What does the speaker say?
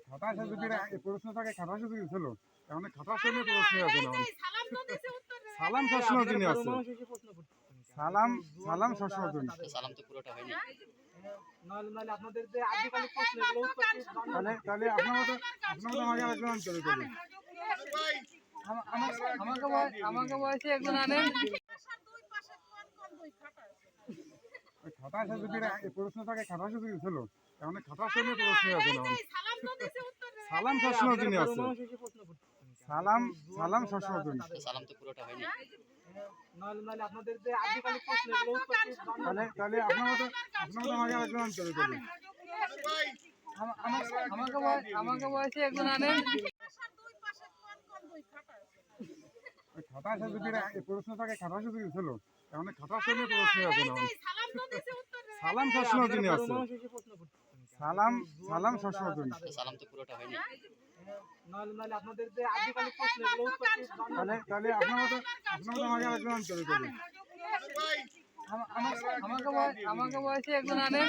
খাতা আছে যদি এই প্রশ্ন থাকে খাতা আছে যদি ছিল এখন খাতা শুনে প্রশ্ন আছে না সালাম সবসময় জন্য আছে সালাম সালাম সবসময় জন্য সালাম তো পুরোটা হয়নি। নাহলে আপনাদের যে আজকাল প্রশ্ন এগুলো উত্তর তাহলে আপনারা আমাকে আলোচনা করে দেবেন আমাকে বয়সে একজন আনেন খাতা আছে যদি এই প্রশ্ন থাকে খাতা আছে যদি ছিল এখন খাতা শুনে প্রশ্ন আছে না সালাম সবসময় জন্য আছে সালাম সালাম সবসময় জন্য সালাম তো পুরোটা হয়নি। নাহলে আপনাদের যে আজকাল প্রশ্ন এগুলো উত্তর তাহলে আপনারা আমাকে আলোচনা করে দেবেন আমাকে বয়সে একজন আনেন খাতা আছে যদি এই প্রশ্ন থাকে খাতা আছে যদি ছিল এখন খাতা শুনে প্রশ্ন আছে না সালাম সবসময় জন্য আছে সালাম সালাম সবসময় জন্য সালাম তো পুরোটা হয়নি। নাহলে আপনাদের যে আজকাল প্রশ্ন এগুলো উত্তর তাহলে আপনারা আমাকে আলোচনা করে দেবেন আমাকে বয়সে একজন আনেন